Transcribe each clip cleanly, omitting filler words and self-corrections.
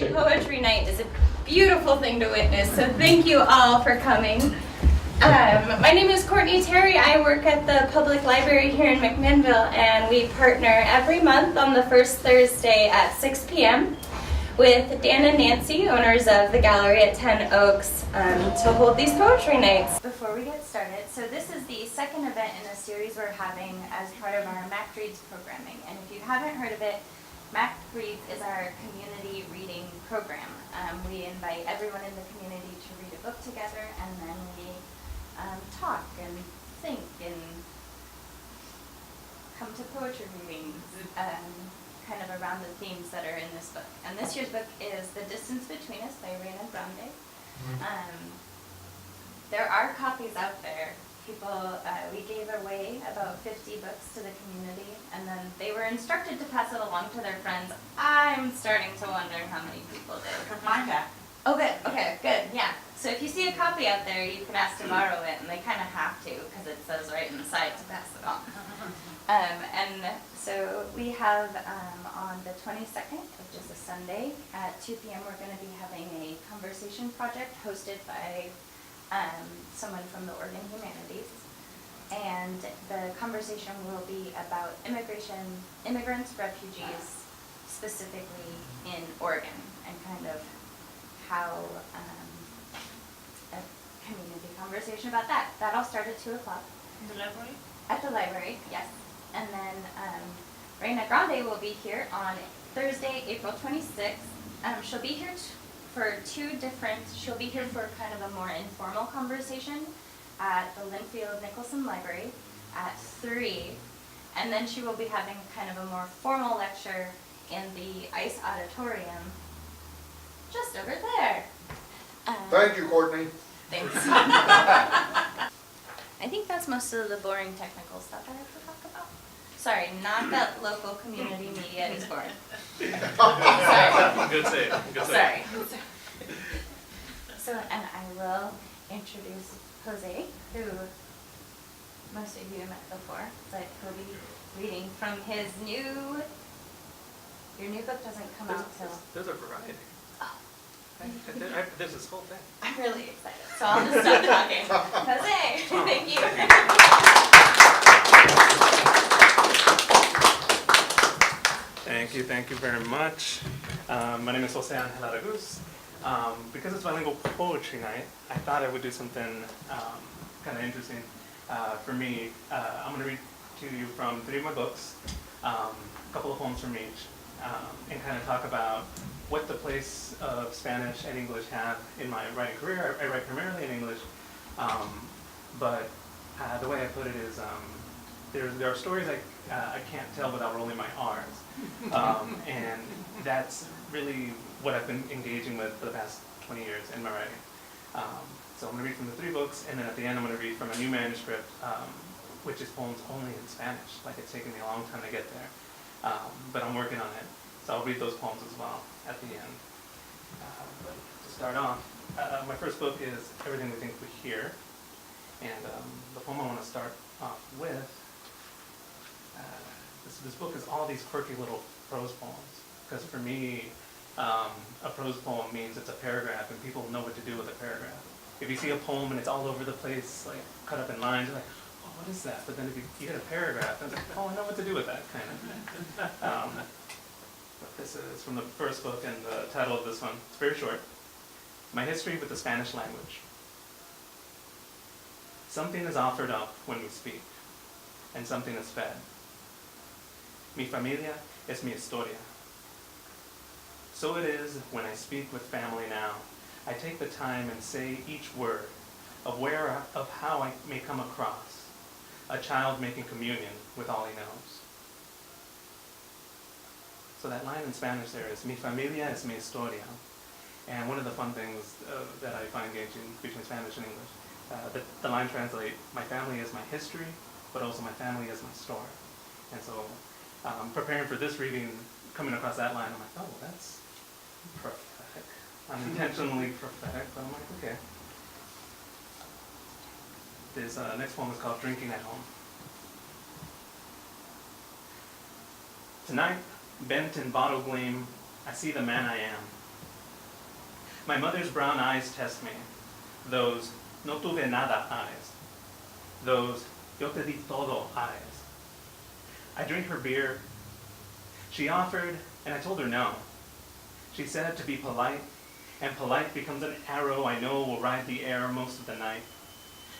Thursday Poetry Night is a beautiful thing to witness, so thank you all for coming. My name is Courtney Terry. I work at the Public Library here in McMinnville, and we partner every month on the first Thursday at 6 p.m. with Dan and Nancy, owners of the gallery at 10 Oaks, to hold these poetry nights. Before we get started, so this is the second event in a series we're having as part of our Mac Reads programming, and if you haven't heard of it, Mac Reads is our community reading program. We invite everyone in the community to read a book together, and then we talk and think and come to poetry readings kind of around the themes that are in this book. And this year's book is The Distance Between Us by Reina Grande. There are copies out there. We gave away about 50 books to the community, and then they were instructed to pass it along to their friends. I'm starting to wonder how many people did. Mine got. Oh, good. Okay, good. Yeah. So if you see a copy out there, you can ask to borrow it, and they kind of have to because it says right inside to pass it on. And so we have on the 22nd, which is a Sunday, at 2 p.m. we're going to be having a conversation project hosted by someone from the Oregon Humanities. And the conversation will be about immigrants, refugees, specifically in Oregon, and kind of how a community conversation about that. That all started at 2 o'clock. The library? At the library, yes. And then Reina Grande will be here on Thursday, April 26th. She'll be here she'll be here for kind of a more informal conversation at the Linfield Nicholson Library at 3. And then she will be having kind of a more formal lecture in the ICE Auditorium just over there. Thank you, Courtney. Thanks. I think that's most of the boring technical stuff I have to talk about. Sorry, not that local community media is boring. Sorry. Good save. Good save. Sorry. So, and I will introduce Jose, who most of you have met before, but he'll be reading from his your new book doesn't come out till... There's a variety. Oh. There's this whole thing. I'm really excited, so I'll just stop talking. Jose, thank you. Thank you very much. My name is José Araguz. Because it's bilingual poetry night, I thought I would do something kind of interesting for me. I'm going to read to you from 3 of my books, a couple of poems from each, and kind of talk about what the place of Spanish and English have in my writing career. I write primarily in English, but the way I put it is there are stories I can't tell without rolling my R's, and that's really what I've been engaging with for the past 20 years in my writing. So I'm going to read from the 3 books, and then at the end I'm going to read from a new manuscript, which is poems only in Spanish. Like, it's taken me a long time to get there, but I'm working on it. So I'll read those poems as well at the end. But to start off, my first book is Everything We Think We Hear, and the poem I want to start off with, this book is all these quirky little prose poems, because for me, a prose poem means it's a paragraph and people know what to do with a paragraph. If you see a poem and it's all over the place, like cut up in lines, you're like, oh, what is that? But then if you get a paragraph, it's like, oh, I know what to do with that, kind of. But this is from the first book, and the title of this one, it's very short. My History with the Spanish Language. Something is offered up when we speak, and something is fed. Mi familia es mi historia. So it is when I speak with family now. I take the time and say each word of how I may come across a child making communion with all he knows. So that line in Spanish there is mi familia es mi historia. And one of the fun things that I find engaging between Spanish and English, the line translates, my family is my history, but also my family is my story. And so preparing for this reading, coming across that line, I'm like, oh, that's prophetic. Unintentionally prophetic, but I'm like, okay. This next poem is called Drinking at Home. Tonight, bent in bottle gleam, I see the man I am. My mother's brown eyes test me. Those no tuve nada eyes. Those yo te di todo eyes. I drink her beer. She offered, and I told her no. She said to be polite, and polite becomes an arrow I know will ride the air most of the night,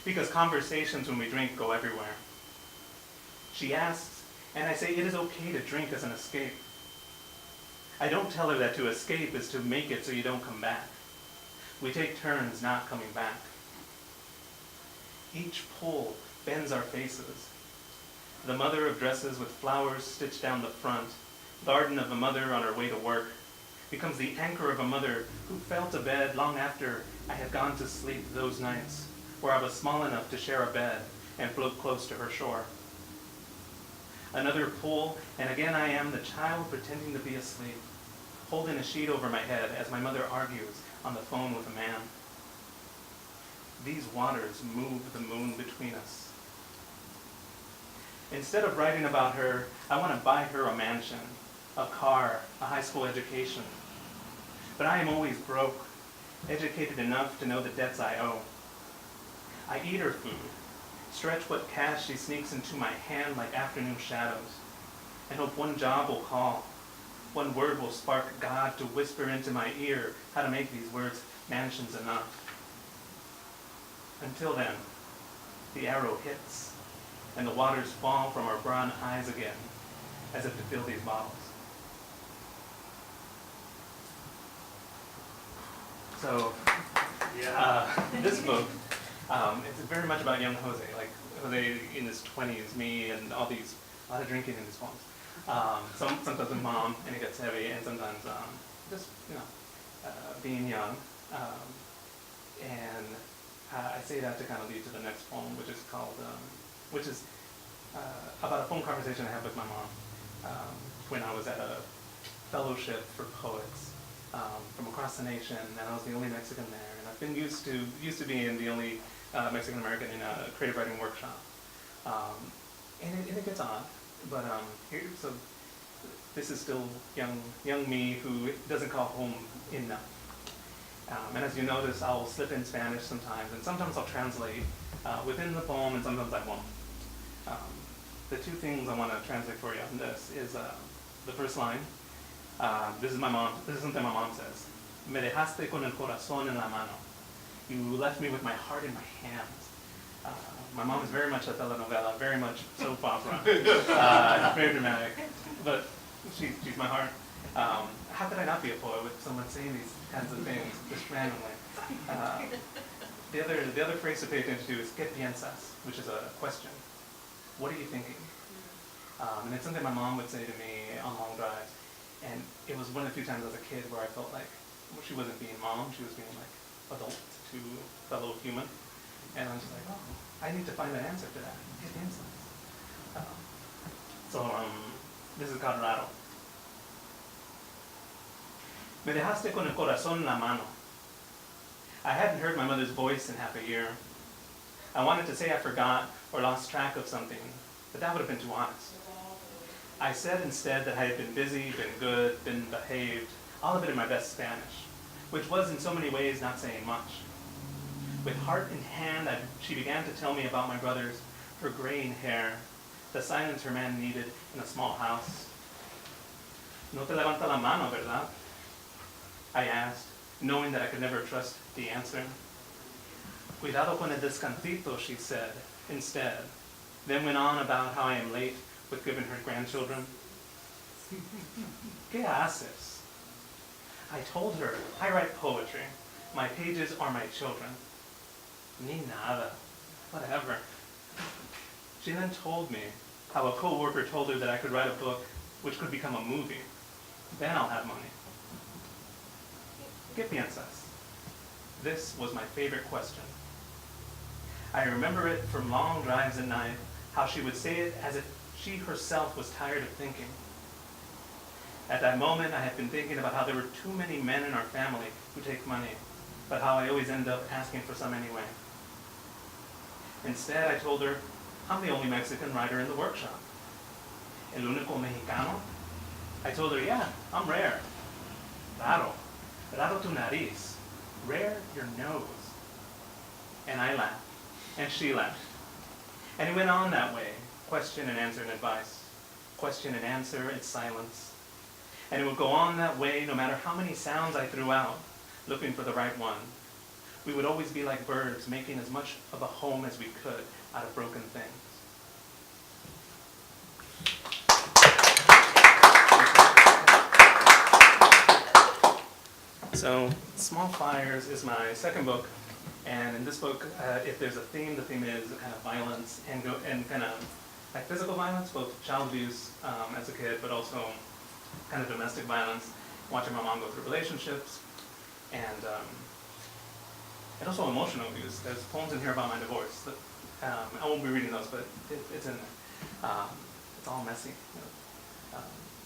because conversations when we drink go everywhere. She asks, and I say it is okay to drink as an escape. I don't tell her that to escape is to make it so you don't come back. We take turns not coming back. Each pull bends our faces. The mother of dresses with flowers stitched down the front, garden of a mother on her way to work, becomes the anchor of a mother who fell to bed long after I had gone to sleep those nights, where I was small enough to share a bed and float close to her shore. Another pull, and again I am the child pretending to be asleep, holding a sheet over my head as my mother argues on the phone with a man. These waters move the moon between us. Instead of writing about her, I want to buy her a mansion, a car, a high school education. But I am always broke, educated enough to know the debts I owe. I eat her food, stretch what cash she sneaks into my hand like afternoon shadows, and hope one job will call, one word will spark God to whisper into my ear how to make these words mansions enough. Until then, the arrow hits, and the waters fall from our brown eyes again, as if to fill these bottles. So, this book, it's very much about young Jose, like Jose in his 20s, me, and a lot of drinking in his poems. Sometimes with mom, and it gets heavy, and sometimes just, being young. And I say that to kind of lead to the next poem, which is called, about a phone conversation I had with my mom when I was at a fellowship for poets from across the nation, and I was the only Mexican there, and I've been used to being the only Mexican American in a creative writing workshop, and it gets odd, but so this is still young me who doesn't call home enough. And as you notice, I'll slip in Spanish sometimes, and sometimes I'll translate within the poem, and sometimes I won't. The two things I want to translate for you on this is the first line. This is something my mom says. Me dejaste con el corazón en la mano. You left me with my heart in my hands. My mom is very much a telenovela, very much soap opera, very dramatic, but she's my heart. How could I not be a poet with someone saying these kinds of things just randomly? The other phrase to pay attention to is "¿Qué piensas?", which is a question. What are you thinking? And it's something my mom would say to me on long drives. And it was one of the few times as a kid where I felt like she wasn't being mom, she was being like adult to fellow human. And I was just like, oh, I need to find an answer to that. ¿Qué piensas? This is called Raro. Me dejaste con el corazón en la mano. I hadn't heard my mother's voice in half a year. I wanted to say I forgot or lost track of something, but that would have been too honest. I said instead that I had been busy, been good, been behaved, all of it in my best Spanish, which was in so many ways not saying much. With heart in hand, she began to tell me about my brothers, her graying hair, the silence her man needed in a small house. No te levanta la mano, ¿verdad? I asked, knowing that I could never trust the answer. Cuidado con el descansito, she said, instead, then went on about how I am late with giving her grandchildren. ¿Qué haces? I told her, I write poetry. My pages are my children. Ni nada. Whatever. She then told me how a co-worker told her that I could write a book which could become a movie. Then I'll have money. ¿Qué piensas? This was my favorite question. I remember it from long drives at night, how she would say it as if she herself was tired of thinking. At that moment, I had been thinking about how there were too many men in our family who take money, but how I always end up asking for some anyway. Instead, I told her, I'm the only Mexican writer in the workshop. El único mexicano? I told her, yeah, I'm rare. Raro. Raro tu nariz. rare your nose. And I laughed, and she laughed. And it went on that way, question and answer and advice, question and answer and silence. And it would go on that way no matter how many sounds I threw out, looking for the right one. We would always be like birds, making as much of a home as we could out of broken things. So, Small Fires is my second book, and in this book, if there's a theme, the theme is kind of violence and kind of like physical violence, both child abuse as a kid, but also kind of domestic violence, watching my mom go through relationships, and also emotional abuse. There's poems in here about my divorce. I won't be reading those, but it's in there. It's all messy. You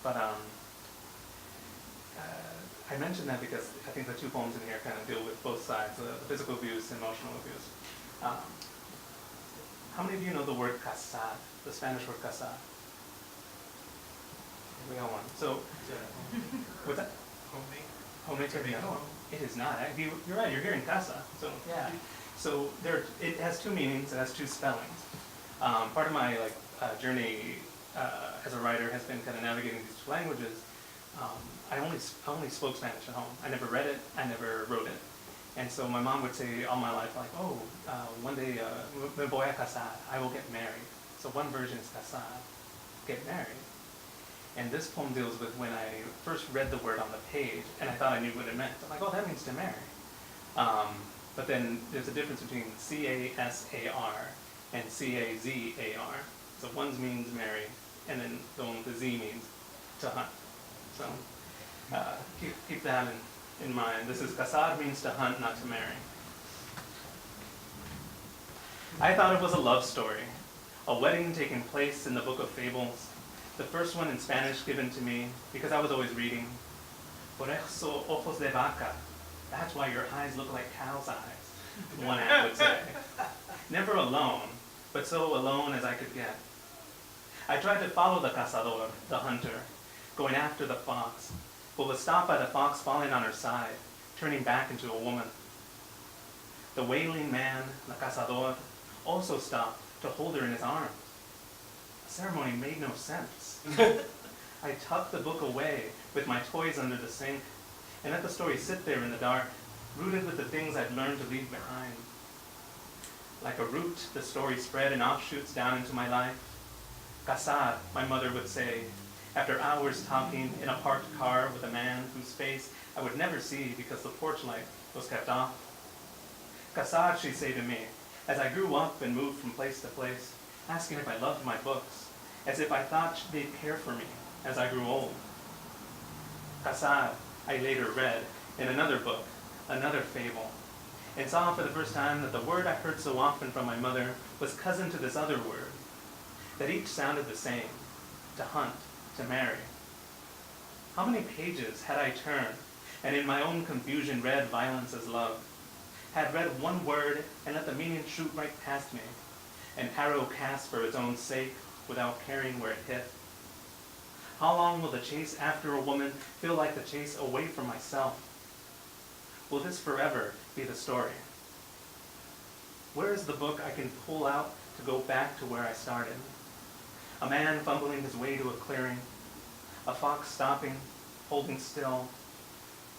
know. I mentioned that because I think the two poems in here kind of deal with both sides, the physical abuse and emotional abuse. How many of you know the word casar, the Spanish word casar? We got one. So, what's that? Homemade turkey. No, it is not. You're right, you're here in casa. So, yeah. So, it has two meanings, it has two spellings. Part of my journey as a writer has been kind of navigating these two languages. I only spoke Spanish at home. I never read it, I never wrote it. And so my mom would say all my life, like, oh, one day, me voy a casar, I will get married. So one version is casar, get married. And this poem deals with when I first read the word on the page, and I thought I knew what it meant. I'm like, oh, that means to marry. But then there's a difference between C-A-S-A-R and C-A-Z-A-R. So one means marry, and then the one with the Z means to hunt. So keep that in mind. This is casar means to hunt, not to marry. I thought it was a love story, a wedding taking place in the book of fables, the first one in Spanish given to me because I was always reading. Por eso ojos de vaca. That's why your eyes look like cow's eyes, one act would say. Never alone, but so alone as I could get. I tried to follow the cazador, the hunter, going after the fox, but was stopped by the fox falling on her side, turning back into a woman. The wailing man, the cazador, also stopped to hold her in his arms. The ceremony made no sense. I tucked the book away with my toys under the sink and let the story sit there in the dark, rooted with the things I'd learned to leave behind. Like a root, the story spread in offshoots down into my life. Casar, my mother would say, after hours talking in a parked car with a man whose face I would never see because the porch light was kept off. Casar, she'd say to me, as I grew up and moved from place to place, asking if I loved my books, as if I thought they'd care for me as I grew old. Casar, I later read in another book, another fable, and saw for the first time that the word I heard so often from my mother was cousin to this other word, that each sounded the same, to hunt, to marry. How many pages had I turned, and in my own confusion read violence as love, had read one word and let the meaning shoot right past me, an arrow cast for its own sake without caring where it hit? How long will the chase after a woman feel like the chase away from myself? Will this forever be the story? Where is the book I can pull out to go back to where I started? A man fumbling his way to a clearing, a fox stopping, holding still,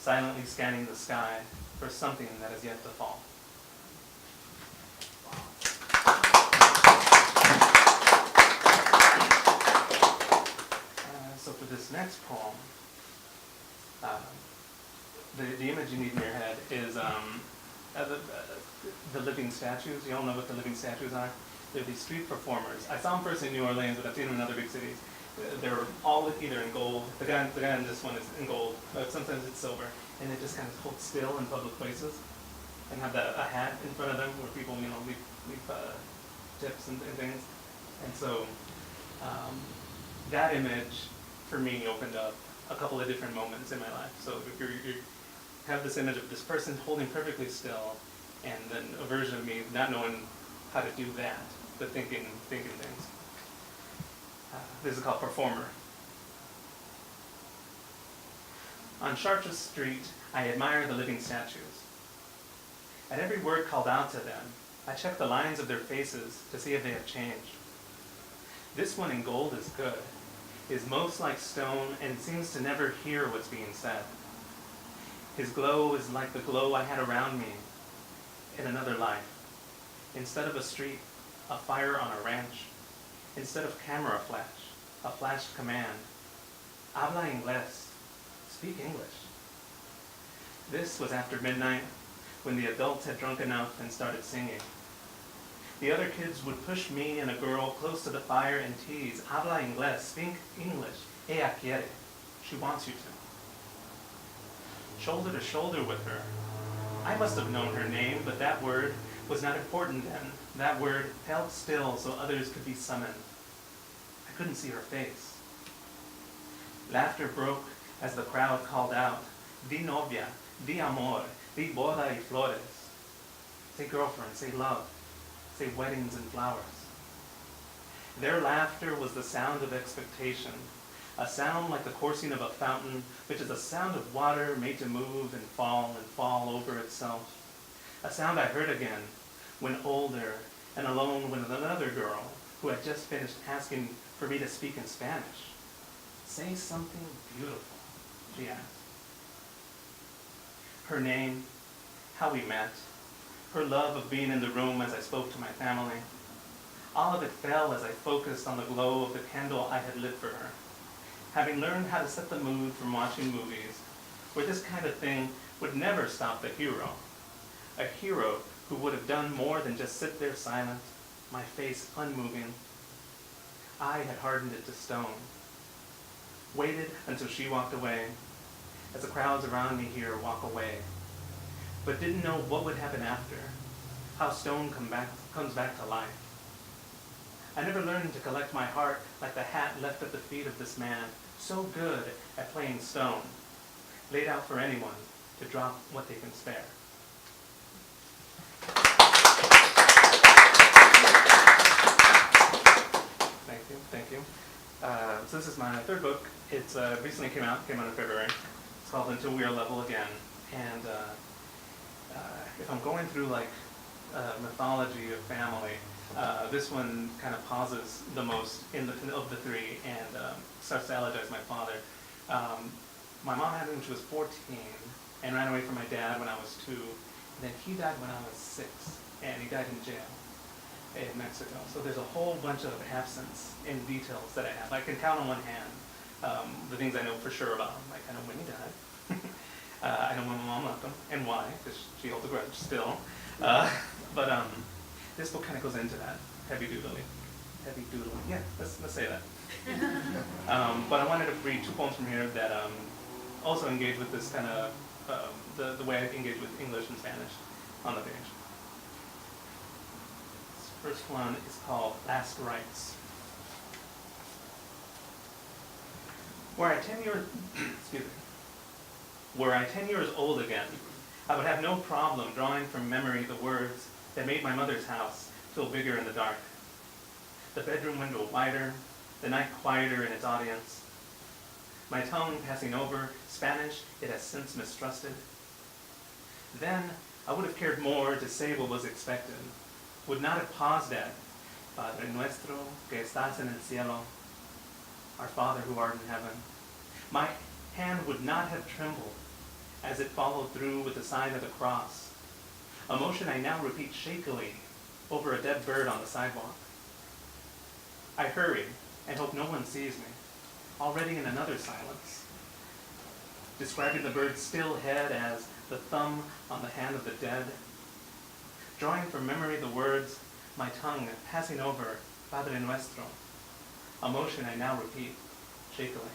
silently scanning the sky for something that is yet to fall. So for this next poem, the image you need in your head is the living statues. You all know what the living statues are? They're these street performers. I saw them first in New Orleans, but I've seen them in other big cities. They're all either in gold. The guy in this one is in gold, but sometimes it's silver. And they just kind of hold still in public places and have a hat in front of them where people, leave tips and things. And so that image, for me, opened up a couple of different moments in my life. So if you have this image of this person holding perfectly still, and then a version of me not knowing how to do that, but thinking things. This is called Performer. On Chartres Street, I admire the living statues. At every word called out to them, I check the lines of their faces to see if they have changed. This one in gold is good, is most like stone and seems to never hear what's being said. His glow is like the glow I had around me in another life. Instead of a street, a fire on a ranch. Instead of camera flash, a flashed command. Habla inglés, speak English. This was after midnight, when the adults had drunk enough and started singing. The other kids would push me and a girl close to the fire and tease, habla inglés, speak English, ella quiere, she wants you to. Shoulder to shoulder with her. I must have known her name, but that word was not important then. That word held still so others could be summoned. I couldn't see her face. Laughter broke as the crowd called out, di novia, di amor, di boda y flores. Say girlfriend, say love, say weddings and flowers. Their laughter was the sound of expectation, a sound like the coursing of a fountain, which is a sound of water made to move and fall over itself. A sound I heard again when older and alone with another girl who had just finished asking for me to speak in Spanish. Say something beautiful, she asked. Her name, how we met, her love of being in the room as I spoke to my family. All of it fell as I focused on the glow of the candle I had lit for her. Having learned how to set the mood from watching movies, where this kind of thing would never stop the hero. A hero who would have done more than just sit there silent, my face unmoving. I had hardened it to stone. Waited until she walked away, as the crowds around me here walk away, but didn't know what would happen after, how stone comes back to life. I never learned to collect my heart like the hat left at the feet of this man, so good at playing stone, laid out for anyone to drop what they can spare. Thank you. So this is my third book. It's recently came out in February. It's called Until We Are Level Again. And if I'm going through like mythology of family, this one kind of pauses the most of the three and starts to elegize my father. My mom had him when she was 14 and ran away from my dad when I was 2. And then he died when I was 6, and he died in jail in Mexico. So there's a whole bunch of absence in details that I have. I can count on one hand the things I know for sure about him. Like I know when he died. I know when my mom left him and why, because she holds a grudge still. But this book kind of goes into that heavy doodling. Yeah, let's say that. But I wanted to read 2 poems from here that also engage with this kind of the way I engage with English and Spanish on the page. This first one is called Last Rites. Were I 10 years old again, I would have no problem drawing from memory the words that made my mother's house feel bigger in the dark. The bedroom window wider, the night quieter in its audience. My tongue passing over Spanish it has since mistrusted. Then I would have cared more to say what was expected, would not have paused at Padre nuestro que estás en el cielo, our Father who art in heaven. My hand would not have trembled as it followed through with the sign of the cross, a motion I now repeat shakily over a dead bird on the sidewalk. I hurry and hope no one sees me, already in another silence, describing the bird's still head as the thumb on the hand of the dead, drawing from memory the words, my tongue passing over Padre nuestro, a motion I now repeat shakily.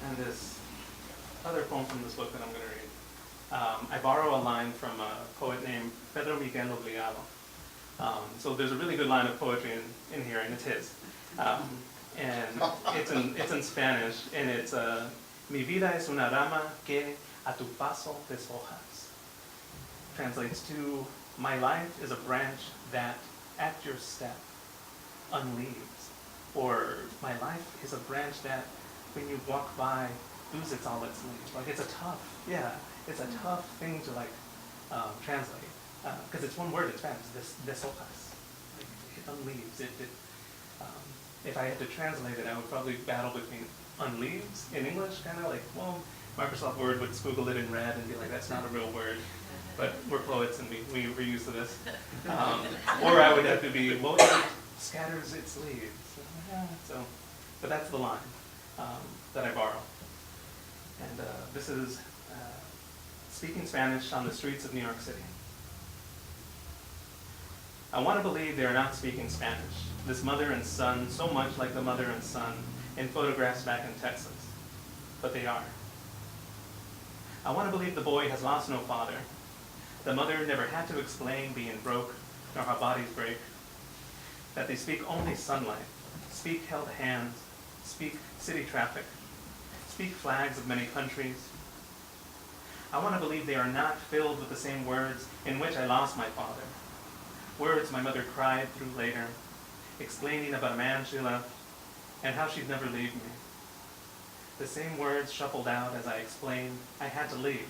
And this other poem from this book that I'm going to read. I borrow a line from a poet named Pedro Miguel Obligado. So there's a really good line of poetry in here, and it's his. And it's in Spanish, and it's Mi vida es una rama que a tu paso deshojas. Translates to, my life is a branch that, at your step, unleaves. Or, my life is a branch that, when you walk by, loses all its leaves. Like it's a tough thing to like translate because it's one word in Spanish. This hojas, like, it unleaves. If I had to translate it, I would probably battle between unleaves in English, kind of like, well, Microsoft Word would squiggle it in red and be like, that's not a real word. But we're poets and we're used to this. Or I would have to be, well, it scatters its leaves. But that's the line that I borrow. And this is speaking Spanish on the streets of New York City. I want to believe they are not speaking Spanish, this mother and son, so much like the mother and son in photographs back in Texas. But they are. I want to believe the boy has lost no father. The mother never had to explain being broke, nor how bodies break. That they speak only sunlight, speak held hands, speak city traffic, speak flags of many countries. I want to believe they are not filled with the same words in which I lost my father. Words my mother cried through later, explaining about a man she left and how she'd never leave me. The same words shuffled out as I explained I had to leave.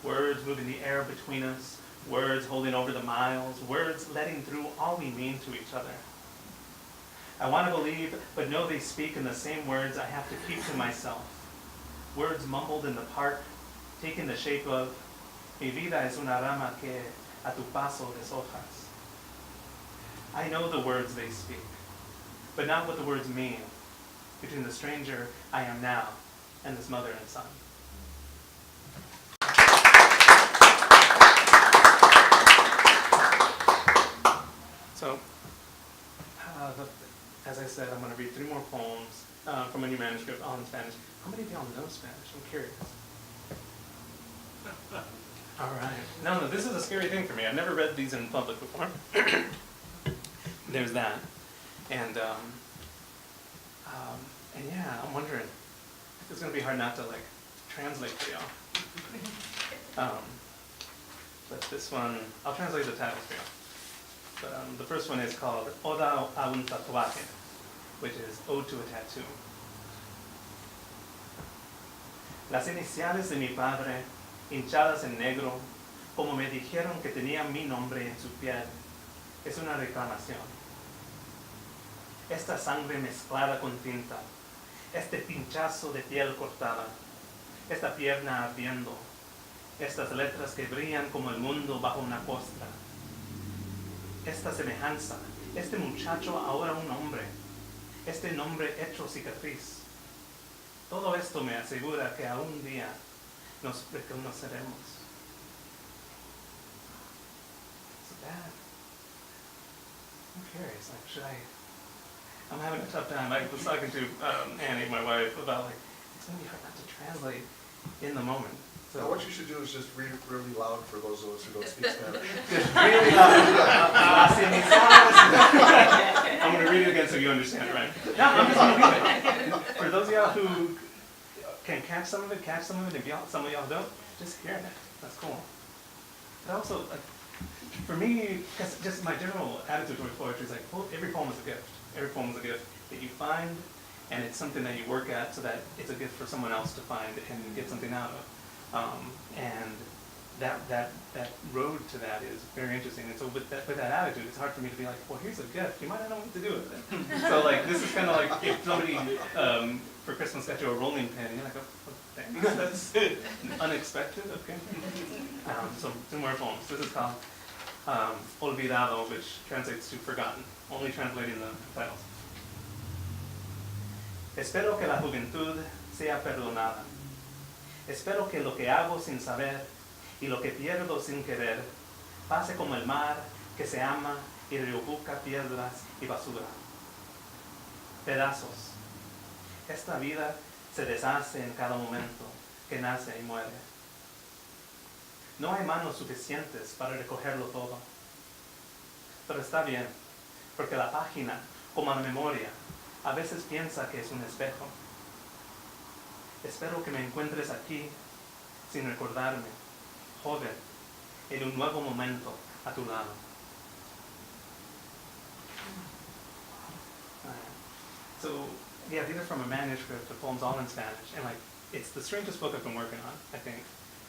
Words moving the air between us, words holding over the miles, words letting through all we mean to each other. I want to believe, but know they speak in the same words I have to keep to myself. Words mumbled in the park, taking the shape of, mi vida es una rama que a tu paso deshojas. I know the words they speak, but not what the words mean between the stranger I am now and this mother and son. So, as I said, I'm going to read 3 more poems from a new manuscript all in Spanish. How many of y'all know Spanish? I'm curious. All right. No, this is a scary thing for me. I've never read these in public before. There's that. And yeah, I'm wondering, it's going to be hard not to like translate for y'all. But this one, I'll translate the titles for y'all. But the first one is called Oda a un tatuaje, which is Ode to a Tattoo. Las iniciales de mi padre, hinchadas en negro, como me dijeron que tenía mi nombre en su piel, es una reclamación. Esta sangre mezclada con tinta, este pinchazo de piel cortada, esta pierna ardiendo, estas letras que brillan como el mundo bajo una costra, esta semejanza, este muchacho ahora un hombre, este nombre hecho cicatriz. Todo esto me asegura que algún día nos reconoceremos. So that, I'm curious, like, I'm having a tough time. I was talking to Annie, my wife, about like, it's going to be hard not to translate in the moment. So Now, what you should do is just read it really loud for those of us who don't speak Spanish. just really loud. I'm going to read it again so you understand it, right? No, I'm just going to read it. For those of y'all who can catch some of it. If some of y'all don't, just hearing it. That's cool. But also, like, for me, because just my general attitude towards poetry is like, every poem is a gift. Every poem is a gift that you find, and it's something that you work at so that it's a gift for someone else to find and get something out of. And that road to that is very interesting. And so with that attitude, it's hard for me to be like, well, here's a gift. You might not know what to do with it. So like, this is kind of like if somebody for Christmas got you a rolling pin, you're like, oh, thanks. That's unexpected. Okay. So 2 more poems. This is called Olvidado, which translates to forgotten. Only translating the titles. Espero que la juventud sea perdonada. Espero que lo que hago sin saber y lo que pierdo sin querer pase como el mar que se ama y reocupa piedras y basura. Pedazos. Esta vida se deshace en cada momento que nace y muere. No hay manos suficientes para recogerlo todo. Pero está bien, porque la página, como la memoria, a veces piensa que es un espejo. Espero que me encuentres aquí, sin recordarme, joven, en un nuevo momento a tu lado. So yeah, these are from a manuscript of poems all in Spanish, and like, it's the strangest book I've been working on, I think.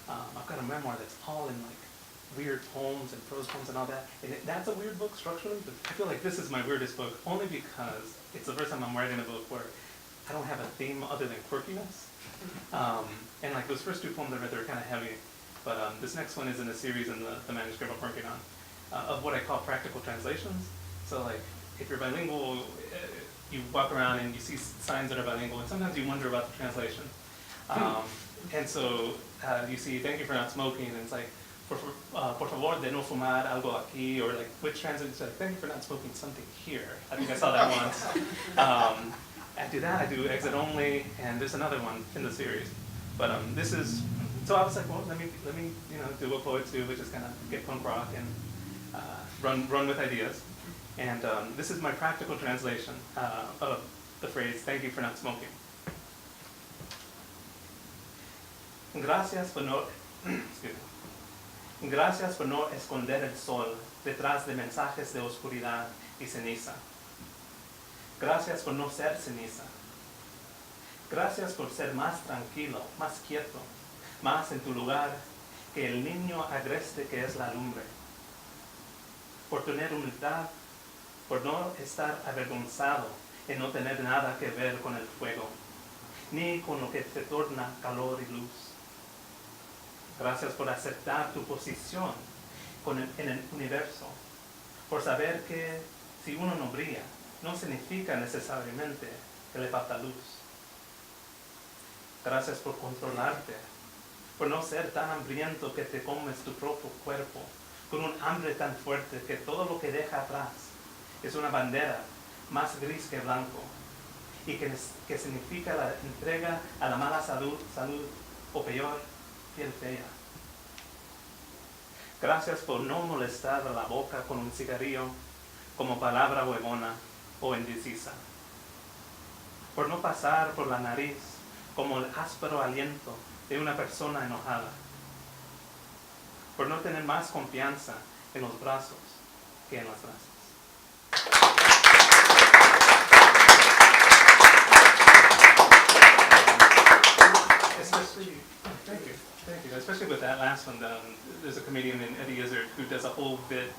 I've got a memoir that's all in like weird poems and prose poems and all that, and that's a weird book structurally, but I feel like this is my weirdest book only because it's the first time I'm writing a book where I don't have a theme other than quirkiness. And like those first two poems I read, they were kind of heavy, but this next one is in a series in the manuscript I'm working on of what I call practical translations. So like, if you're bilingual, you walk around and you see signs that are bilingual, and sometimes you wonder about the translation. And so you see, thank you for not smoking, and it's like, por favor de no fumar algo aquí, or like, which translates like, thank you for not smoking something here. I think I saw that once. I do that, I do exit only, and there's another one in the series. But this is, so I was like, well, let me do what poets do, which is kind of get punk rock and run with ideas. And this is my practical translation of the phrase, thank you for not smoking. Gracias por no, excuse me. Gracias por no esconder el sol detrás de mensajes de oscuridad y ceniza. Gracias por no ser ceniza. Gracias por ser más tranquilo, más quieto, más en tu lugar que el niño agreste que es la lumbre. Por tener humildad, por no estar avergonzado en no tener nada que ver con el fuego, ni con lo que te torna calor y luz. Gracias por aceptar tu posición en el universo, por saber que si uno no brilla, no significa necesariamente que le falta luz. Gracias por controlarte, por no ser tan hambriento que te comes tu propio cuerpo, con un hambre tan fuerte que todo lo que deja atrás es una bandera más gris que blanco, y que significa la entrega a la mala salud o peor, piel fea. Gracias por no molestar la boca con un cigarrillo como palabra huevona o indecisa. Por no pasar por la nariz como el áspero aliento de una persona enojada. Por no tener más confianza en los brazos que en las brasas. Thank you. Especially with that last one, there's a comedian named Eddie Izzard who does a whole bit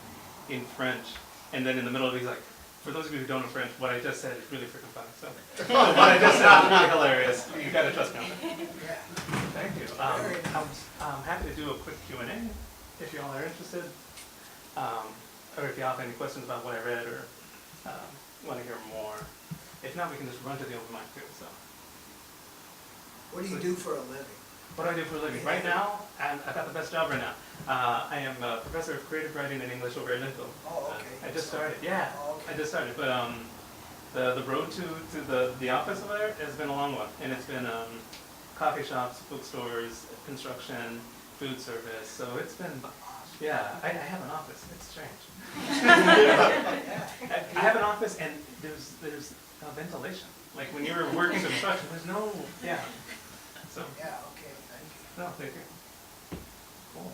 in French, and then in the middle of it, he's like, for those of you who don't know French, what I just said is really freaking funny. So what I just said is really hilarious. You gotta trust me on that. Thank you. I'm happy to do a quick Q&A if y'all are interested, or if y'all have any questions about what I read or want to hear more. If not, we can just run to the open mic too. So. What do you do for a living? What do I do for a living? Right now, I've got the best job right now. I am a professor of creative writing and English over at Linfield. Oh, okay. I just started. Yeah, Oh, okay. I just started. But the road to the office over there has been a long one, and it's been coffee shops, bookstores, construction, food service. So it's been, yeah. I have an office. It's strange. I have an office, and there's ventilation. Like when you're working construction, there's no, yeah. So. Yeah, okay, thank you. No, thank you. Cool.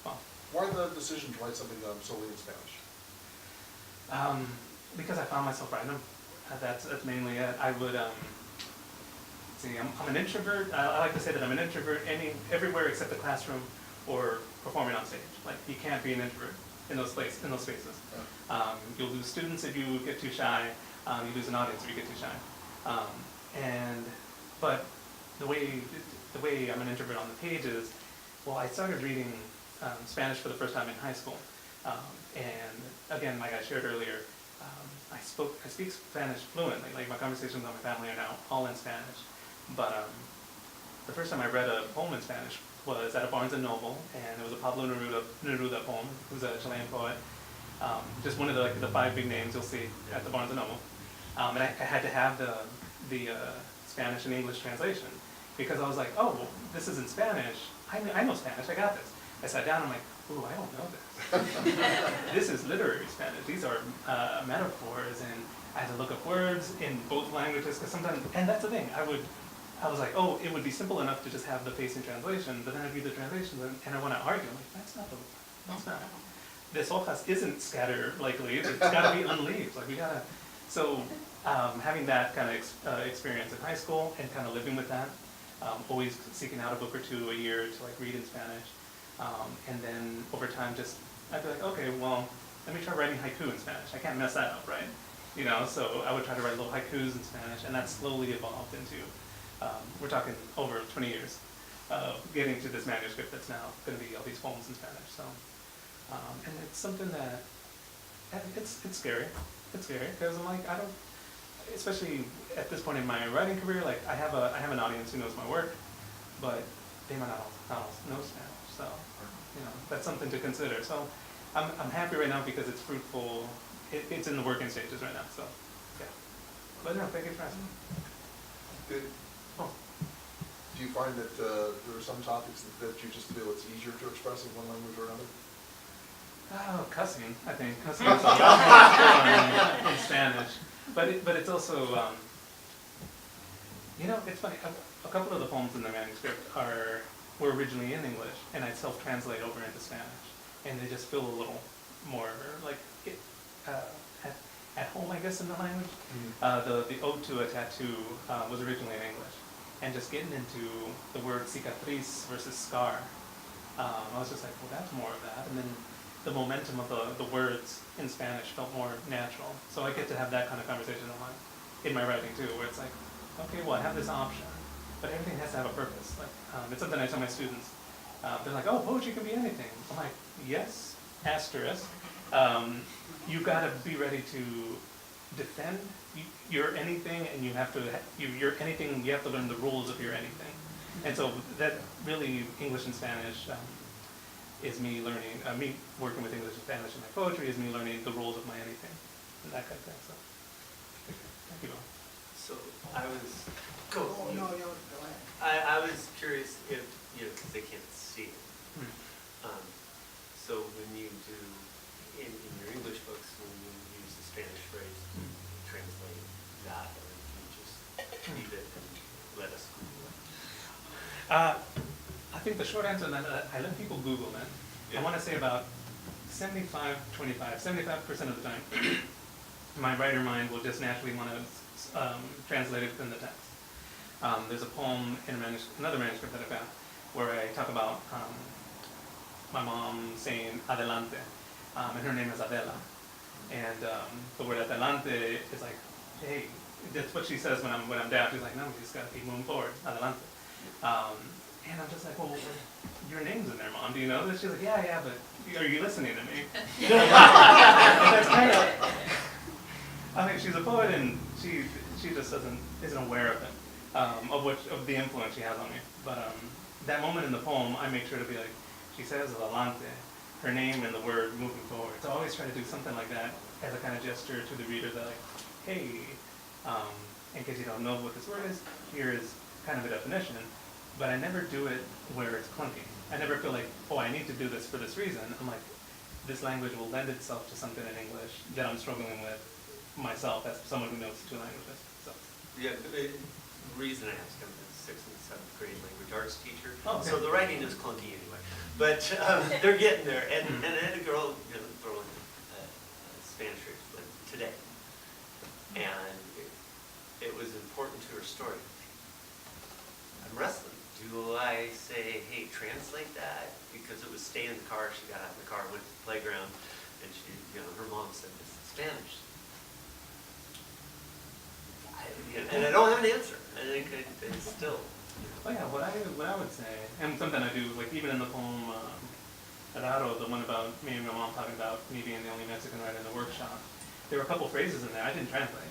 Well, Why the decision to write something solely in Spanish? because I found myself writing them. That's mainly it. I would, see, I'm an introvert. I like to say that I'm an introvert everywhere except the classroom or performing on stage. Like, you can't be an introvert in those spaces. You'll lose students if you get too shy. You lose an audience if you get too shy. But the way I'm an introvert on the page is, well, I started reading Spanish for the first time in high school, and again, like I shared earlier, I speak Spanish fluently. Like my conversations with my family are now all in Spanish. But the first time I read a poem in Spanish was at a Barnes and Noble, and it was a Pablo Neruda poem, who's a Chilean poet. Just one of the 5 big names you'll see at the Barnes and Noble, and I had to have the Spanish and English translation, because I was like, oh, well, this is in Spanish. I know Spanish. I got this. I sat down. I'm like, ooh, I don't know this. This is literary Spanish. These are metaphors, and I had to look up words in both languages, because sometimes, and that's the thing. I was like, oh, it would be simple enough to just have the facing translation, but then I'd read the translation, and I want to argue. I'm like, that's not. This hojas isn't scatter like leaves. It's got to be unleaves. Like we gotta. So having that kind of experience in high school and kind of living with that, always seeking out a book or two a year to like read in Spanish, and then over time just I'd be like, okay, well, let me try writing haiku in Spanish. I can't mess that up, right? You know, so I would try to write little haikus in Spanish, and that slowly evolved into, we're talking over 20 years, getting to this manuscript that's now going to be all these poems in Spanish. So, and it's something that, it's scary. It's scary, because I'm like, I don't, especially at this point in my writing career, like I have an audience who knows my work, but they might not all know Spanish. So, you know, that's something to consider. So I'm happy right now because it's fruitful. It's in the working stages right now. So, yeah. But no, thank you for asking. Do you find that there are some topics that you just feel it's easier to express in one language or another? Oh, cussing, I think. Cussing is a lot more in Spanish. But it's also, you know, it's funny. A couple of the poems in the manuscript were originally in English, and I self-translate over into Spanish. And they just feel a little more like at home, I guess, in the language. The Ode to a Tattoo was originally in English. And just getting into the word cicatriz versus scar, I was just like, well, that's more of that. And then the momentum of the words in Spanish felt more natural. So I get to have that kind of conversation in my writing too, where it's like, okay, well, I have this option, but everything has to have a purpose. Like, it's something I tell my students. They're like, oh, poetry can be anything. I'm like, yes, asterisk. You gotta be ready to defend your anything, and you have to, you're anything, you have to learn the rules of your anything. And so that really, English and Spanish, is me learning, me working with English and Spanish in my poetry is me learning the rules of my anything, and that kind of thing, so. Thank you, Bob. So I was, Oh, no, go ahead. I was curious if, you know, because they can't see it. So when you do, in your English books, when you use the Spanish phrase, do you translate that, or do you just leave it and let us Google it? I think the short answer is that I let people Google it. Yeah. I want to say about 75-25, 75% of the time, my writer mind will just naturally want to translate it within the text. There's a poem in another manuscript that I found where I talk about my mom saying adelante, and her name is Adela. And the word adelante is like, hey, that's what she says when I'm down. She's like, no, we just got to keep moving forward, adelante. And I'm just like, well, your name's in there, Mom. Do you know this? She's like, yeah, but are you listening to me? And that's kind of, I mean, she's a poet, and she just isn't aware of it, of the influence she has on me. But that moment in the poem, I make sure to be like, she says adelante, her name and the word moving forward. So I always try to do something like that as a kind of gesture to the reader that like, hey, in case you don't know what this word is, here is kind of a definition. But I never do it where it's clunky. I never feel like, oh, I need to do this for this reason. I'm like, this language will lend itself to something in English that I'm struggling with myself as someone who knows 2 languages. So. Yeah, the reason I asked, I'm a 6th and 7th grade language arts teacher, Oh, okay. so the writing is clunky anyway. But they're getting there, and I had a girl, you know, throw in Spanish like today, and it was important to her story. I'm wrestling. Do I say, hey, translate that? Because it was stay in the car. She got out of the car, went to the playground, and she, you know, her mom said this in Spanish. And I don't have an answer. I think it's still. Oh yeah, what I would say, and something I do, like even in the poem Raro, the one about me and my mom talking about me being the only Mexican writer in the workshop, there were a couple phrases in there I didn't translate.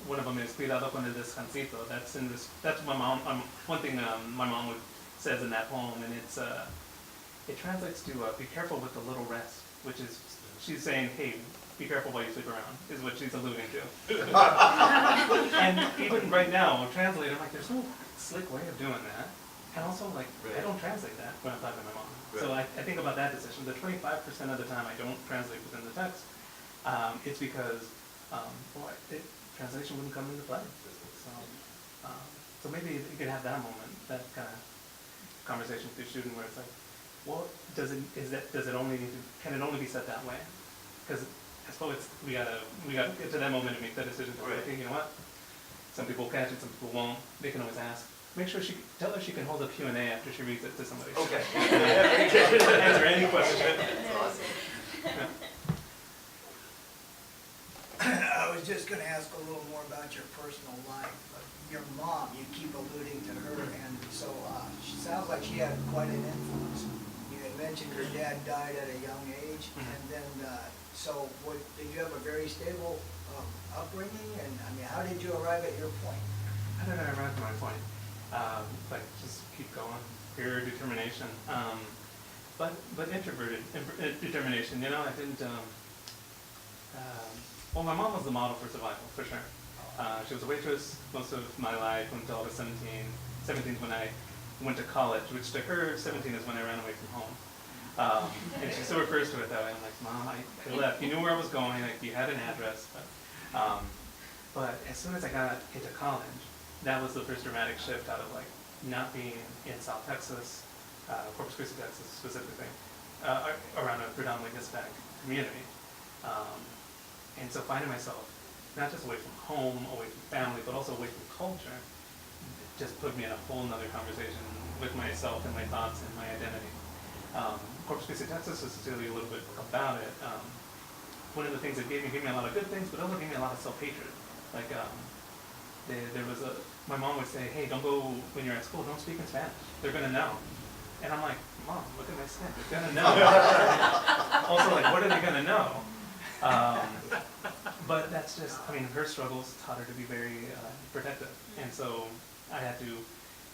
One of them is cuidado con el descansito. That's my mom. One thing my mom says in that poem, and it translates to be careful with the little rest, which is she's saying, hey, be careful while you sleep around, is what she's alluding to. And even right now, translate, I'm like, there's no slick way of doing that. And also, like, I don't translate that when I'm talking to my mom. Right. So I think about that decision. The 25% of the time I don't translate within the text, it's because translation wouldn't come into play. So maybe you could have that moment, that kind of conversation with your student where it's like, well, can it only be said that way? Because as poets, we gotta get to that moment and make that decision. Right. Okay, you know what? Some people will catch it, some people won't. They can always ask. Make sure tell her she can hold a Q&A after she reads it to somebody. Okay. Answer any question. That's awesome. Yeah. I was just gonna ask a little more about your personal life. Your mom, you keep alluding to her, and so, she sounds like she had quite an influence. You had mentioned your dad died at a young age, and then, so did you have a very stable, upbringing? And, I mean, how did you arrive at your point? How did I arrive at my point? Like, just keep going, pure determination. But introverted determination, you know, I didn't, well, my mom was the model for survival, for sure. She was a waitress most of my life until I was 17. 17 is when I went to college, which to her, 17 is when I ran away from home. And she still refers to it that way. I'm like, Mom, I left. You knew where I was going, like you had an address. But as soon as I got into college, that was the first dramatic shift out of like not being in South Texas, Corpus Christi, Texas specifically, around a predominantly Hispanic community. And so finding myself not just away from home, away from family, but also away from culture, just put me in a whole nother conversation with myself and my thoughts and my identity. Corpus Christi, Texas, is to tell you a little bit about it. One of the things it gave me a lot of good things, but also gave me a lot of self-hatred. Like, there was my mom would say, hey, don't go, when you're at school, don't speak in Spanish. They're gonna know. And I'm like, Mom, look at my skin, they're gonna know. Also, like, what are they gonna know? But that's just, I mean, her struggles taught her to be very protective. And so I had to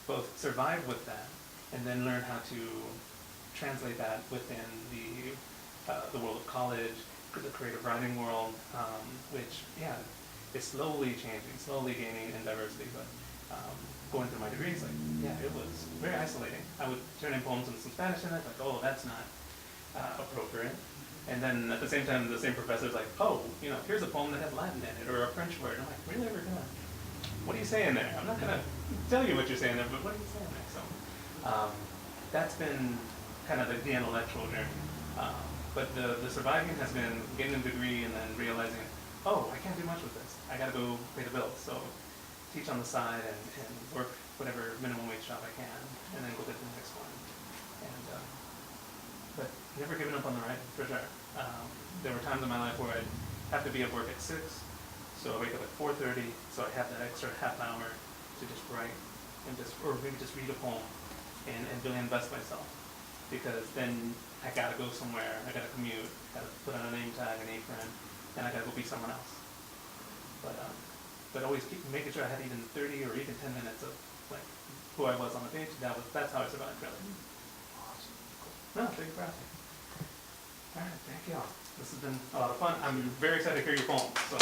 both survive with that and then learn how to translate that within the world of college, the creative writing world, which, yeah, is slowly changing, slowly gaining in diversity. But going through my degrees, like, yeah, it was very isolating. I would turn in poems with some Spanish in it, like, oh, that's not appropriate. And then at the same time, the same professor's like, oh, you know, here's a poem that has Latin in it, or a French word. And I'm like, really? We're gonna, what are you saying there? I'm not gonna tell you what you're saying there, but what are you saying there? So that's been kind of the intellectual journey. But the surviving has been getting a degree and then realizing, oh, I can't do much with this. I gotta go pay the bills. So teach on the side and work whatever minimum wage job I can, and then go get the next one. And but never giving up on the writing, for sure. There were times in my life where I'd have to be at work at 6, so I wake up at 4:30, so I have that extra half hour to just write and or maybe just read a poem and really invest myself. Because then I gotta go somewhere, I gotta commute, gotta put on a name tag, an apron, and I gotta go be someone else. But always keep making sure I had even 30 or even 10 minutes of like who I was on the page. That's how I survived, really. Awesome. No, thank you for asking. All right, thank you all. This has been a lot of fun. I'm very excited to hear your poem. So.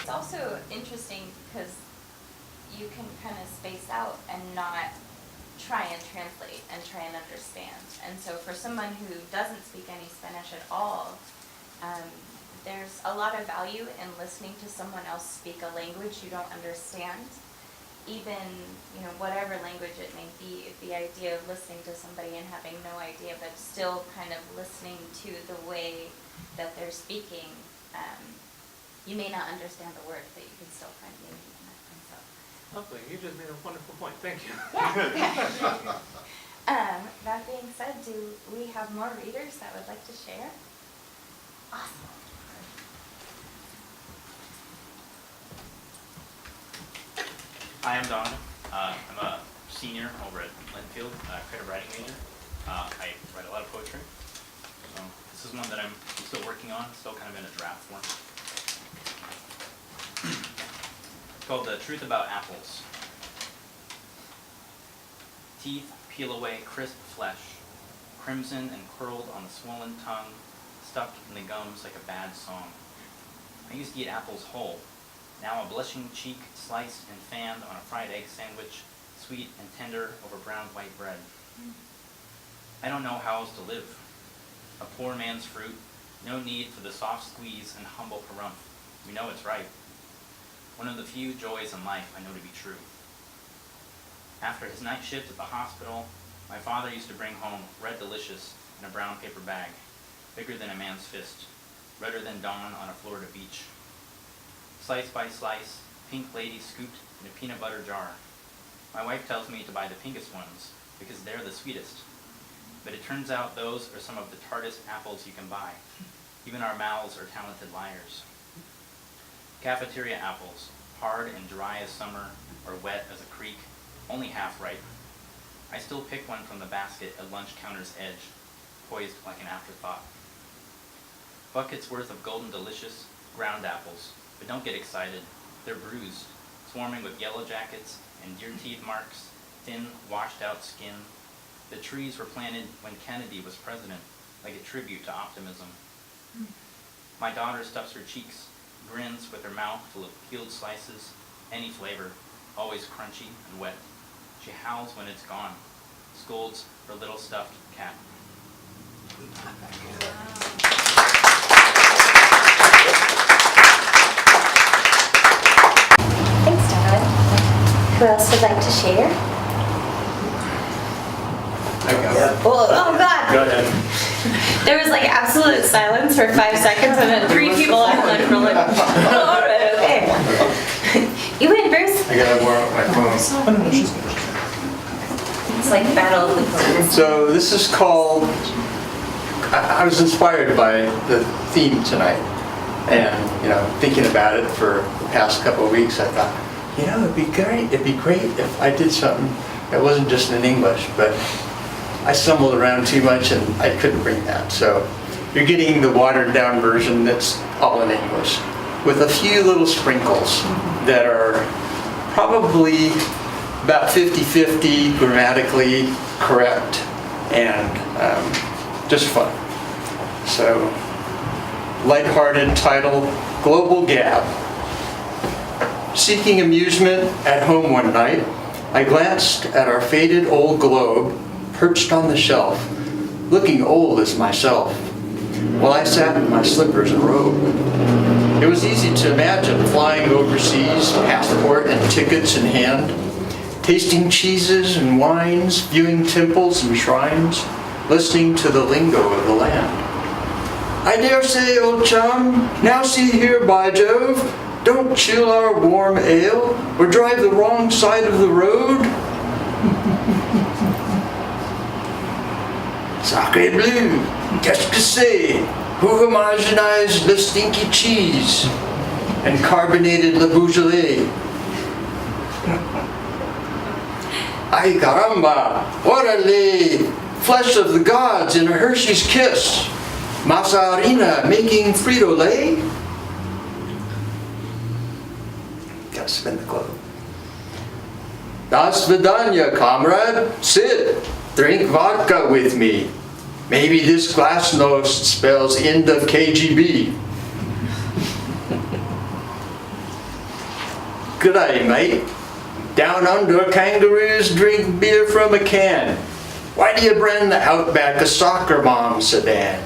It's also interesting because you can kind of space out and not try and translate and try and understand. And so for someone who doesn't speak any Spanish at all, there's a lot of value in listening to someone else speak a language you don't understand. Even, you know, whatever language it may be, the idea of listening to somebody and having no idea, but still kind of listening to the way that they're speaking, you may not understand the word, but you can still find meaning in it. And so, Lovely. You just made a wonderful point. Thank you. yeah. That being said, do we have more readers that would like to share? Awesome. Hi, I'm Donovan. I'm a senior over at Linfield, creative writing major. I write a lot of poetry. So this is one that I'm still working on, still kind of in a draft form. It's called The Truth About Apples. Teeth peel away crisp flesh, crimson and curled on the swollen tongue, stuck in the gums like a bad song. I used to eat apples whole. Now a blushing cheek sliced and fanned on a fried egg sandwich, sweet and tender over brown white bread. I don't know how else to live. A poor man's fruit, no need for the soft squeeze and humble harumph. We know it's right. One of the few joys in life I know to be true. After his night shift at the hospital, my father used to bring home Red Delicious in a brown paper bag, bigger than a man's fist, redder than dawn on a Florida beach. Slice by slice, pink lady scooped in a peanut butter jar. My wife tells me to buy the pinkest ones because they're the sweetest. But it turns out those are some of the tartest apples you can buy. Even our mouths are talented liars. Cafeteria apples, hard and dry as summer or wet as a creek, only half ripe. I still pick one from the basket at lunch counter's edge, poised like an afterthought. Buckets worth of golden delicious ground apples, but don't get excited. They're bruised, swarming with yellow jackets and deer teeth marks, thin, washed out skin. The trees were planted when Kennedy was president, like a tribute to optimism. My daughter stuffs her cheeks, grins with her mouth full of peeled slices, any flavor, always crunchy and wet. She howls when it's gone, scolds her little stuffed cat. Thanks, Dad. Who else would like to share? Oh God! Go ahead. There was like absolute silence for 5 seconds, and then 3 people on lunch were like, "Oh, all right, okay." You win, Bruce. I gotta warm up my phone. It's like battle of the phones. So this is called, I was inspired by the theme tonight. And, you know, thinking about it for the past couple of weeks, I thought, you know, it'd be great if I did something that wasn't just in English, but I stumbled around too much and I couldn't bring that. So you're getting the watered down version that's all in English, with a few little sprinkles that are probably about 50-50 grammatically correct and just fun. So, lighthearted title, Global Gab. Seeking amusement at home one night, I glanced at our faded old globe perched on the shelf, looking old as myself, while I sat in my slippers and robe. It was easy to imagine flying overseas, passport and tickets in hand, tasting cheeses and wines, viewing temples and shrines, listening to the lingo of the land. I dare say, old chum, now see here, by Jove, don't chill our warm ale or drive the wrong side of the road. Sacre bleu, qu'est-ce que c'est? Who homogenized le stinky cheese and carbonated le Beaujolais? Ay caramba, orale, flesh of the gods in a Hershey's kiss. Masa harina making Frito-Lay? Gotta spin the globe. Das vidanya, comrade. Sit, drink vodka with me. Maybe this glasnost spells end of KGB. G'day, mate. Down under, kangaroos drink beer from a can. Why do you brand the Outback a soccer mom sedan?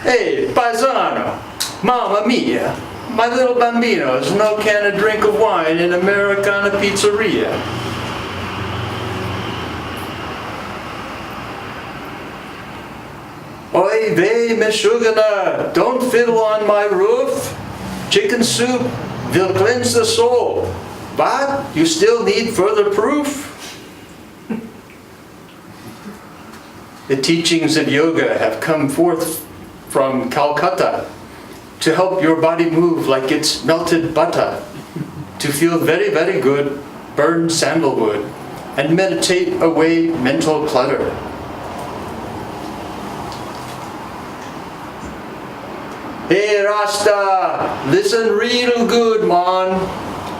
Hey, paisano, mamma mia, my little bambino's no can a drink of wine in Americana pizzeria. Oy vey, meshugana, don't fiddle on my roof. Chicken soup will cleanse the soul, but you still need further proof. The teachings of yoga have come forth from Calcutta to help your body move like it's melted butter, to feel very, very good, burn sandalwood, and meditate away mental clutter. Hey Rasta, listen real good, man.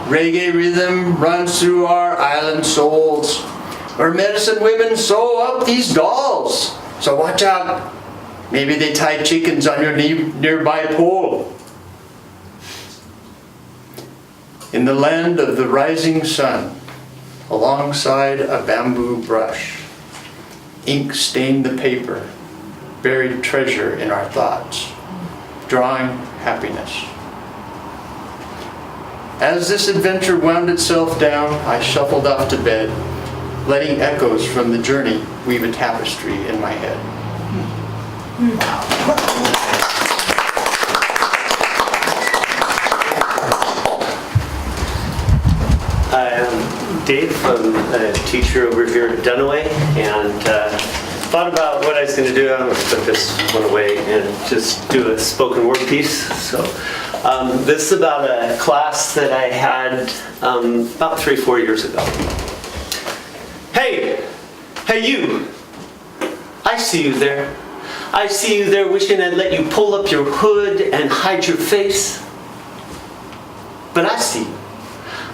Reggae rhythm runs through our island souls. Where medicine women sew up these dolls. So watch out. Maybe they tie chickens on your nearby pole. In the land of the rising sun, alongside a bamboo brush, ink stained the paper, buried treasure in our thoughts, drawing happiness. As this adventure wound itself down, I shuffled off to bed, letting echoes from the journey weave a tapestry in my head. I'm Dave. I'm a teacher over here at Dunaway, and thought about what I was going to do. I'm going to put this one away and just do a spoken word piece. So this is about a class that I had about 3-4 years ago. Hey you! I see you there. I see you there wishing I'd let you pull up your hood and hide your face. But I see you.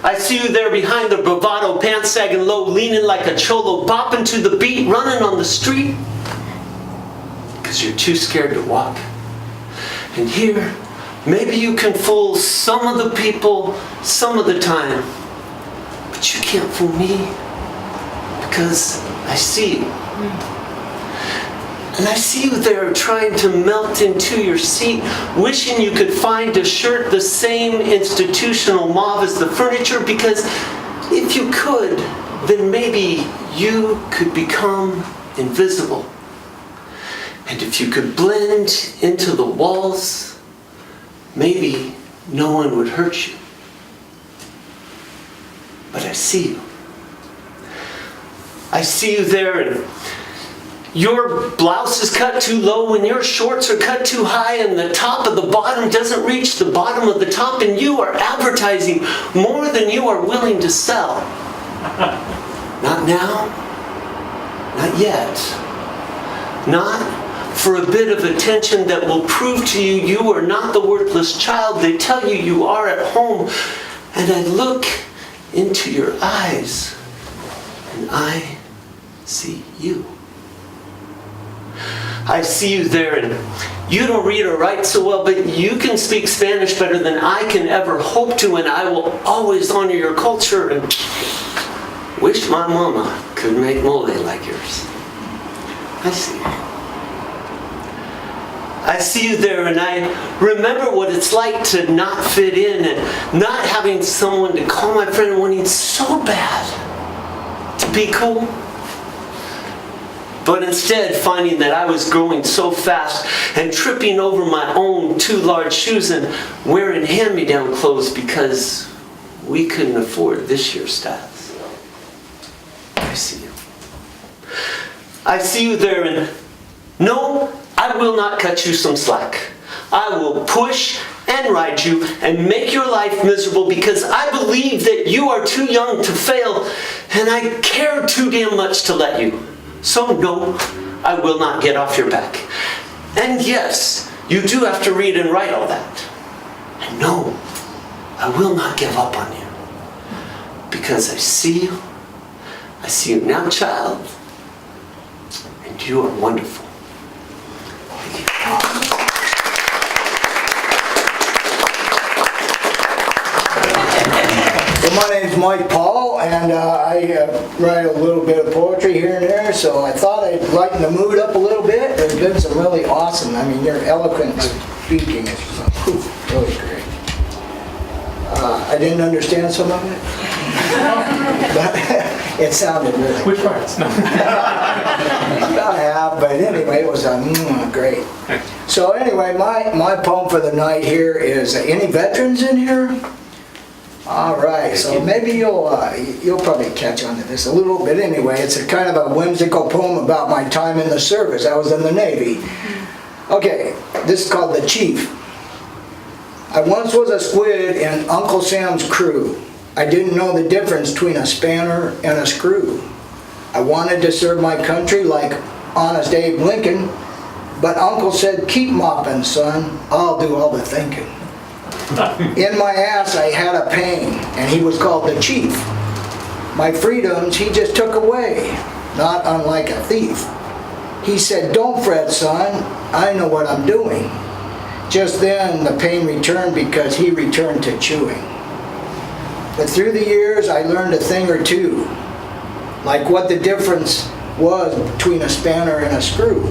I see you there behind the bravado, pants sagging low, leaning like a cholo, bopping to the beat, running on the street. Because you're too scared to walk. And here, maybe you can fool some of the people some of the time. But you can't fool me. Because I see you. And I see you there trying to melt into your seat, wishing you could find a shirt the same institutional mauve as the furniture, because if you could, then maybe you could become invisible. And if you could blend into the walls, maybe no one would hurt you. But I see you. I see you there, and your blouse is cut too low and your shorts are cut too high and the top of the bottom doesn't reach the bottom of the top, and you are advertising more than you are willing to sell. Not now, not yet. Not for a bit of attention that will prove to you you are not the worthless child they tell you you are at home. And I look into your eyes and I see you. I see you there, and you don't read or write so well, but you can speak Spanish better than I can ever hope to, and I will always honor your culture and wish my mama could make mole like yours. I see you. I see you there, and I remember what it's like to not fit in and not having someone to call my friend and wanting so bad to be cool. But instead finding that I was growing so fast and tripping over my own too large shoes and wearing hand-me-down clothes because we couldn't afford this year's styles. I see you. I see you there, and no, I will not cut you some slack. I will push and ride you and make your life miserable because I believe that you are too young to fail and I care too damn much to let you. So no, I will not get off your back. And yes, you do have to read and write all that. And no, I will not give up on you. Because I see you now, child, and you are wonderful. Thank you. My name's Mike Paul, and I write a little bit of poetry here and there, so I thought I'd lighten the mood up a little bit. There's been some really awesome, your eloquent speaking is really great. I didn't understand some of it, but it sounded really Which parts? No. about half, but anyway, it was great. So anyway, my poem for the night here is, any veterans in here? All right, so maybe you'll probably catch on to this a little bit anyway. It's a kind of a whimsical poem about my time in the service. I was in the Navy. Okay, this is called The Chief. I once was a squid in Uncle Sam's crew. I didn't know the difference between a spanner and a screw. I wanted to serve my country like Honest Abe Lincoln, but Uncle said, keep mopping, son. I'll do all the thinking. In my ass I had a pain, and he was called the Chief. My freedoms he just took away, not unlike a thief. He said, don't fret, son, I know what I'm doing. Just then the pain returned because he returned to chewing. But through the years I learned a thing or two, like what the difference was between a spanner and a screw,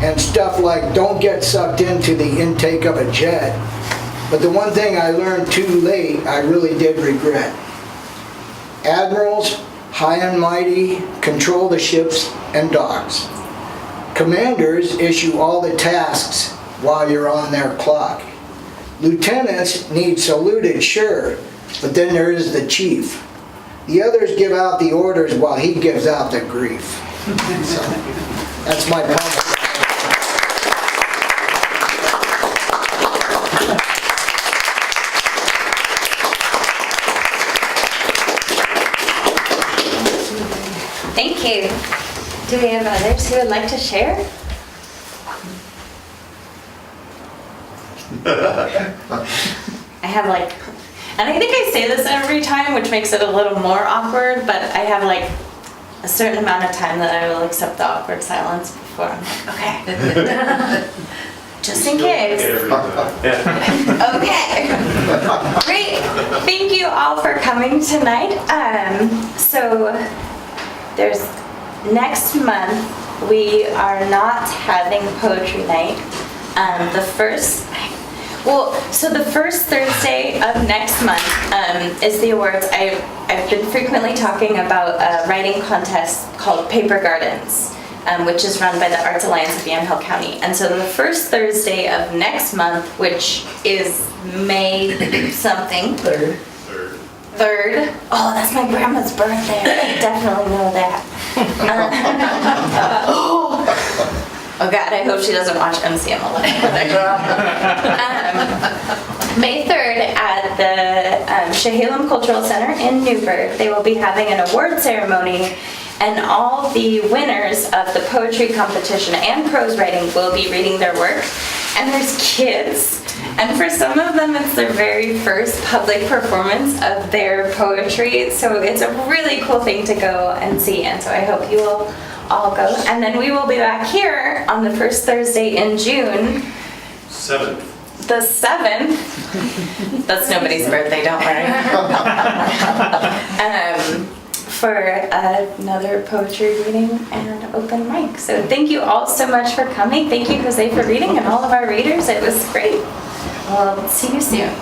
and stuff like don't get sucked into the intake of a jet. But the one thing I learned too late, I really did regret. Admirals, high and mighty control the ships and docks. Commanders issue all the tasks while you're on their clock. Lieutenants need saluted, sure, but then there is the chief. The others give out the orders while he gives out the grief. So, that's my promise. Thank you. Do we have others who would like to share? I have like, and I think I say this every time, which makes it a little more awkward, but I have like a certain amount of time that I will accept the awkward silence before I'm like, okay. Just in case. Okay. Great. Thank you all for coming tonight. So there's next month we are not having poetry night. The first Thursday of next month is the awards. I've been frequently talking about a writing contest called Paper Gardens, which is run by the Arts Alliance of Yamhill County. And so the first Thursday of next month, which is May something. Third. Oh, that's my grandma's birthday. I definitely know that. Oh God, I hope she doesn't watch MCM 11. May 3rd at the Chehalem Cultural Center in Newburgh, they will be having an award ceremony, and all the winners of the poetry competition and prose writing will be reading their work. And there's kids, and for some of them it's their very first public performance of their poetry, so it's a really cool thing to go and see, and so I hope you will all go. And then we will be back here on the first Thursday in June. 7th. The 7th. That's nobody's birthday, don't worry. For another poetry reading and open mic. So thank you all so much for coming. Thank you, Jose, for reading, and all of our readers. It was great. We'll see you soon.